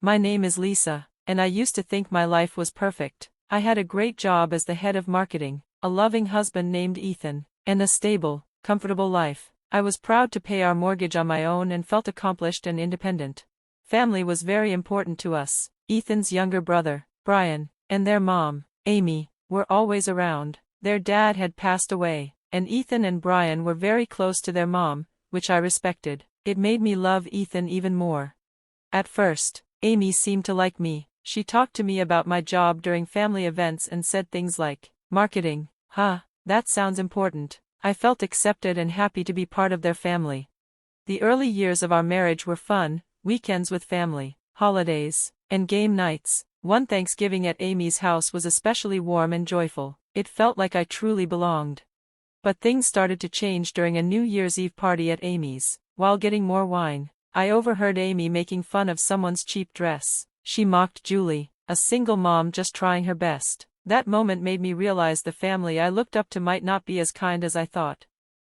My name is Lisa, and I used to think my life was perfect. I had a great job as the head of marketing, a loving husband named Ethan, and a stable, comfortable life. I was proud to pay our mortgage on my own and felt accomplished and independent. Family was very important to us. Ethan's younger brother, Brian, and their mom, Amy, were always around. Their dad had passed away, and Ethan and Brian were very close to their mom, which I respected. It made me love Ethan even more. At first, Amy seemed to like me. She talked to me about my job during family events and said things like, "Marketing, huh, that sounds important." I felt accepted and happy to be part of their family. The early years of our marriage were fun, weekends with family, holidays, and game nights. One Thanksgiving at Amy's house was especially warm and joyful. It felt like I truly belonged. But things started to change during a New Year's Eve party at Amy's. While getting more wine, I overheard Amy making fun of someone's cheap dress. She mocked Julie, a single mom just trying her best. That moment made me realize the family I looked up to might not be as kind as I thought.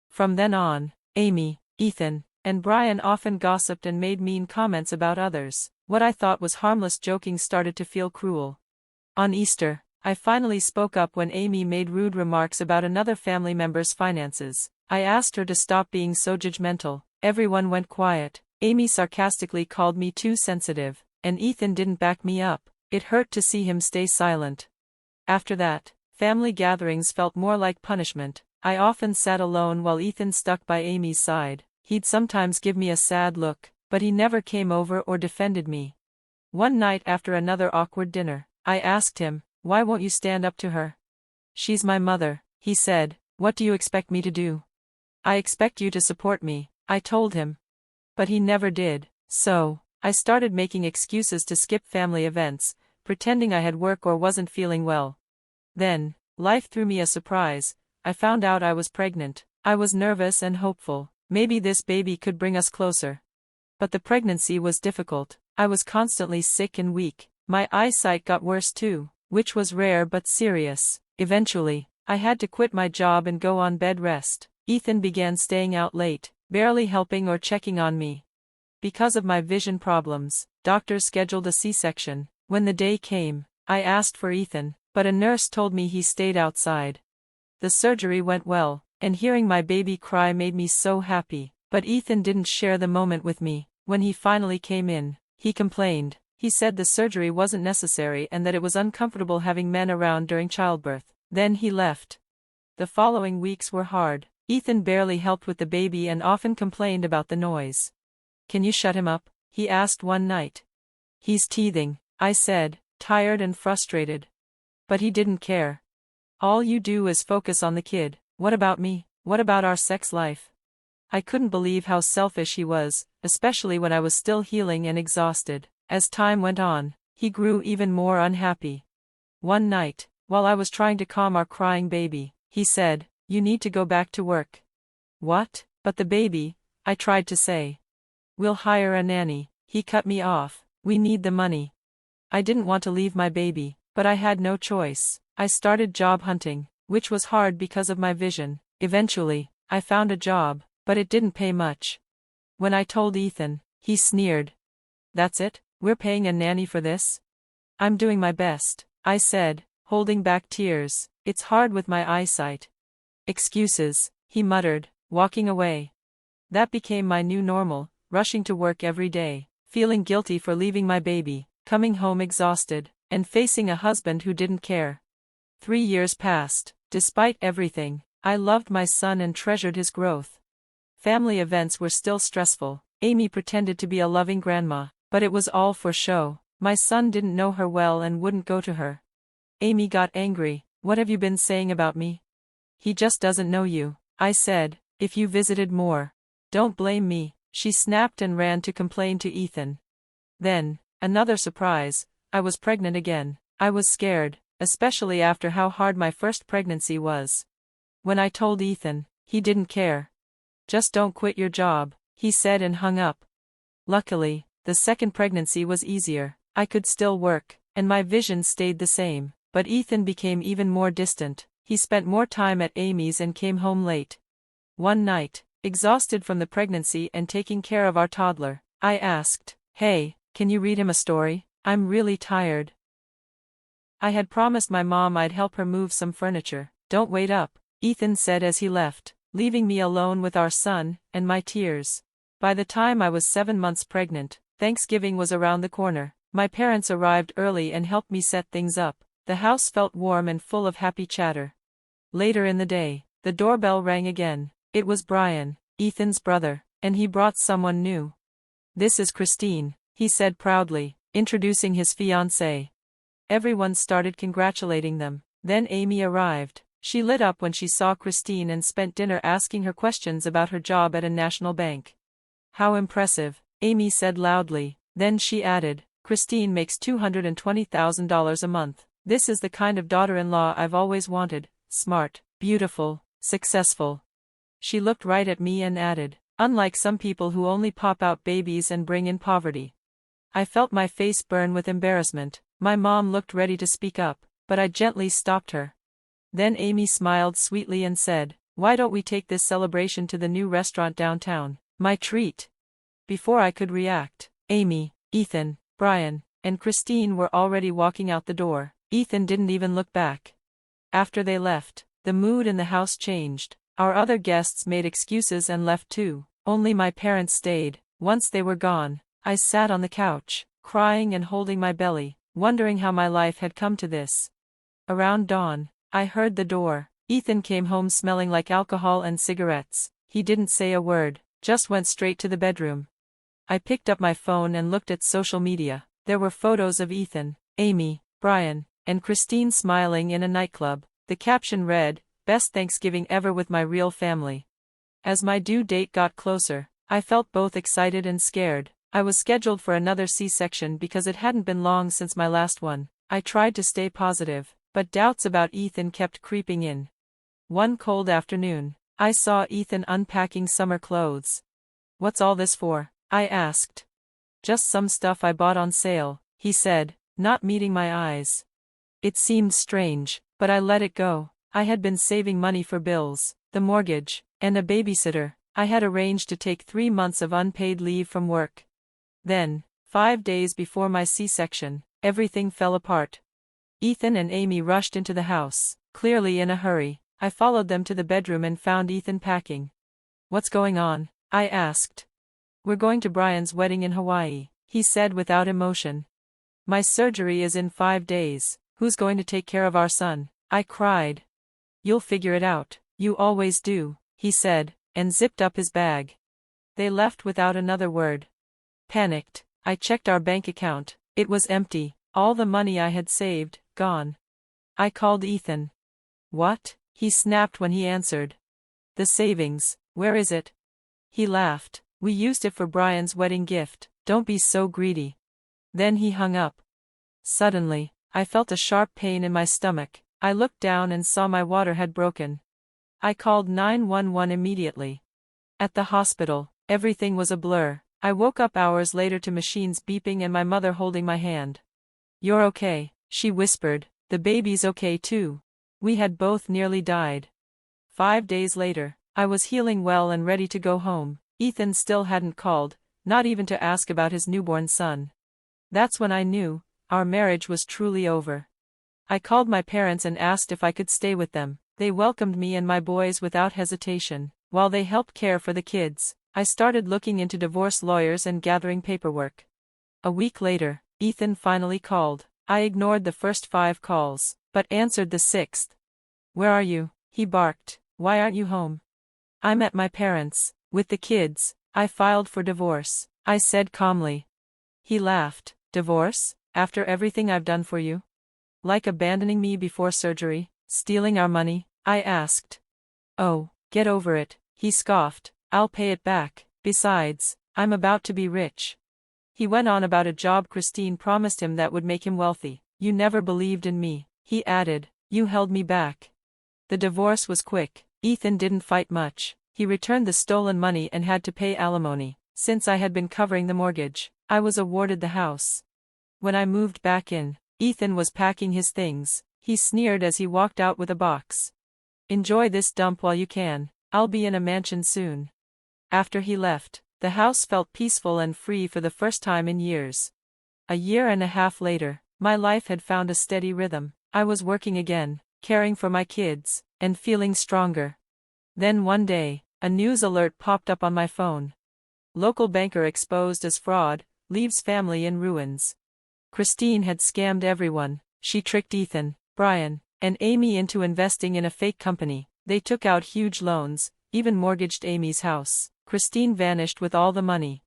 From then on, Amy, Ethan, and Brian often gossiped and made mean comments about others. What I thought was harmless joking started to feel cruel. On Easter, I finally spoke up when Amy made rude remarks about another family member's finances. I asked her to stop being so judgmental. Everyone went quiet. Amy sarcastically called me too sensitive, and Ethan didn't back me up. It hurt to see him stay silent. After that, family gatherings felt more like punishment. I often sat alone while Ethan stuck by Amy's side. He'd sometimes give me a sad look, but he never came over or defended me. One night after another awkward dinner, I asked him, "Why won't you stand up to her?" "She's my mother," he said. "What do you expect me to do?" "I expect you to support me," I told him. But he never did. So, I started making excuses to skip family events, pretending I had work or wasn't feeling well. Then, life threw me a surprise. I found out I was pregnant. I was nervous and hopeful. Maybe this baby could bring us closer. But the pregnancy was difficult. I was constantly sick and weak. My eyesight got worse too, which was rare but serious. Eventually, I had to quit my job and go on bed rest. Ethan began staying out late, barely helping or checking on me. Because of my vision problems, doctors scheduled a C-section. When the day came, I asked for Ethan, but a nurse told me he stayed outside. The surgery went well, and hearing my baby cry made me so happy. But Ethan didn't share the moment with me. When he finally came in, he complained. He said the surgery wasn't necessary and that it was uncomfortable having men around during childbirth. Then he left. The following weeks were hard. Ethan barely helped with the baby and often complained about the noise. "Can you shut him up?" he asked one night. "He's teething," I said, tired and frustrated. But he didn't care. "All you do is focus on the kid. What about me? What about our sex life?" I couldn't believe how selfish he was, especially when I was still healing and exhausted. As time went on, he grew even more unhappy. One night, while I was trying to calm our crying baby, he said, "You need to go back to work." "What? But the baby," I tried to say. "We'll hire a nanny," he cut me off. "We need the money." I didn't want to leave my baby, but I had no choice. I started job hunting, which was hard because of my vision. Eventually, I found a job, but it didn't pay much. When I told Ethan, he sneered. "That's it? We're paying a nanny for this?" "I'm doing my best," I said, holding back tears. "It's hard with my eyesight." "Excuses," he muttered, walking away. That became my new normal, rushing to work every day, feeling guilty for leaving my baby, coming home exhausted, and facing a husband who didn't care. 3 years passed. Despite everything, I loved my son and treasured his growth. Family events were still stressful. Amy pretended to be a loving grandma, but it was all for show. My son didn't know her well and wouldn't go to her. Amy got angry. "What have you been saying about me?" "He just doesn't know you," I said. "If you visited more." "Don't blame me," she snapped and ran to complain to Ethan. Then, another surprise, I was pregnant again. I was scared, especially after how hard my first pregnancy was. When I told Ethan, he didn't care. "Just don't quit your job," he said and hung up. Luckily, the second pregnancy was easier. I could still work, and my vision stayed the same. But Ethan became even more distant. He spent more time at Amy's and came home late. One night, exhausted from the pregnancy and taking care of our toddler, I asked, "Hey, Can you read him a story? I'm really tired. I had promised my mom I'd help her move some furniture. Don't wait up, Ethan said as he left, leaving me alone with our son, and my tears. By the time I was 7 months pregnant, Thanksgiving was around the corner. My parents arrived early and helped me set things up. The house felt warm and full of happy chatter. Later in the day, the doorbell rang again. It was Brian, Ethan's brother, and he brought someone new. "This is Christine," he said proudly, introducing his fiancée. Everyone started congratulating them. Then Amy arrived. She lit up when she saw Christine and spent dinner asking her questions about her job at a national bank. "How impressive," Amy said loudly. Then she added, "Christine makes $220,000 a month. This is the kind of daughter-in-law I've always wanted, smart, beautiful, successful." She looked right at me and added, "Unlike some people who only pop out babies and bring in poverty." I felt my face burn with embarrassment. My mom looked ready to speak up, but I gently stopped her. Then Amy smiled sweetly and said, "Why don't we take this celebration to the new restaurant downtown? My treat." Before I could react, Amy, Ethan, Brian, and Christine were already walking out the door. Ethan didn't even look back. After they left, the mood in the house changed. Our other guests made excuses and left too. Only my parents stayed. Once they were gone, I sat on the couch, crying and holding my belly, wondering how my life had come to this. Around dawn, I heard the door. Ethan came home smelling like alcohol and cigarettes. He didn't say a word, just went straight to the bedroom. I picked up my phone and looked at social media. There were photos of Ethan, Amy, Brian, and Christine smiling in a nightclub. The caption read, "Best Thanksgiving ever with my real family." As my due date got closer, I felt both excited and scared. I was scheduled for another C-section because it hadn't been long since my last one. I tried to stay positive, but doubts about Ethan kept creeping in. One cold afternoon, I saw Ethan unpacking summer clothes. "What's all this for?" I asked. "Just some stuff I bought on sale," he said, not meeting my eyes. It seemed strange, but I let it go. I had been saving money for bills, the mortgage, and a babysitter. I had arranged to take 3 months of unpaid leave from work. Then, 5 days before my C-section, everything fell apart. Ethan and Amy rushed into the house, clearly in a hurry. I followed them to the bedroom and found Ethan packing. "What's going on?" I asked. "We're going to Brian's wedding in Hawaii," he said without emotion. "My surgery is in 5 days. Who's going to take care of our son?" I cried. "You'll figure it out. You always do," he said, and zipped up his bag. They left without another word. Panicked, I checked our bank account. It was empty, all the money I had saved, gone. I called Ethan. "What?" he snapped when he answered. "The savings, where is it?" He laughed. "We used it for Brian's wedding gift. Don't be so greedy." Then he hung up. Suddenly, I felt a sharp pain in my stomach. I looked down and saw my water had broken. I called 911 immediately. At the hospital, everything was a blur. I woke up hours later to machines beeping and my mother holding my hand. "You're okay," she whispered. "The baby's okay too." We had both nearly died. 5 days later, I was healing well and ready to go home. Ethan still hadn't called, not even to ask about his newborn son. That's when I knew, our marriage was truly over. I called my parents and asked if I could stay with them. They welcomed me and my boys without hesitation. While they helped care for the kids, I started looking into divorce lawyers and gathering paperwork. A week later, Ethan finally called. I ignored the first 5 calls, but answered the 6th. "Where are you?" he barked. "Why aren't you home?" "I'm at my parents', with the kids. I filed for divorce," I said calmly. He laughed. "Divorce? After everything I've done for you? Like abandoning me before surgery, stealing our money?" I asked. "Oh, get over it," he scoffed. "I'll pay it back. Besides, I'm about to be rich." He went on about a job Christine promised him that would make him wealthy. "You never believed in me," he added. "You held me back." The divorce was quick. Ethan didn't fight much. He returned the stolen money and had to pay alimony. Since I had been covering the mortgage, I was awarded the house. When I moved back in, Ethan was packing his things. He sneered as he walked out with a box. "Enjoy this dump while you can. I'll be in a mansion soon." After he left, the house felt peaceful and free for the first time in years. A year and a half later, my life had found a steady rhythm. I was working again, caring for my kids, and feeling stronger. Then one day, a news alert popped up on my phone. Local banker exposed as fraud, leaves family in ruins. Christine had scammed everyone. She tricked Ethan, Brian, and Amy into investing in a fake company. They took out huge loans, even mortgaged Amy's house. Christine vanished with all the money.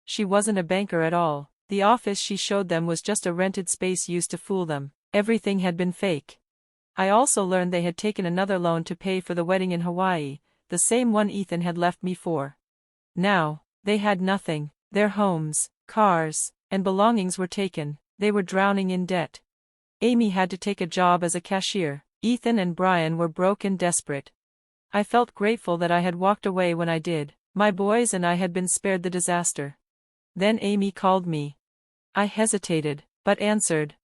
She wasn't a banker at all. The office she showed them was just a rented space used to fool them. Everything had been fake. I also learned they had taken another loan to pay for the wedding in Hawaii, the same one Ethan had left me for. Now, they had nothing. Their homes, cars, and belongings were taken. They were drowning in debt. Amy had to take a job as a cashier. Ethan and Brian were broke and desperate. I felt grateful that I had walked away when I did. My boys and I had been spared the disaster. Then Amy called me. I hesitated, but answered.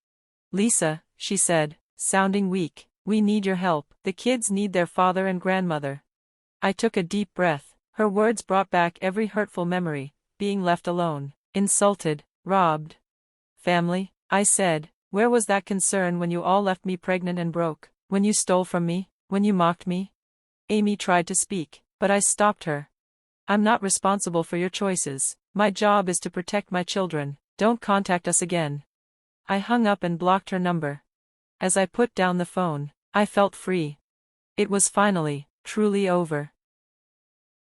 "Lisa," she said, sounding weak, "we need your help. The kids need their father and grandmother." I took a deep breath. Her words brought back every hurtful memory, being left alone, insulted, robbed. "Family?" I said. "Where was that concern when you all left me pregnant and broke? When you stole from me? When you mocked me?" Amy tried to speak, but I stopped her. "I'm not responsible for your choices. My job is to protect my children. Don't contact us again." I hung up and blocked her number. As I put down the phone, I felt free. It was finally, truly over.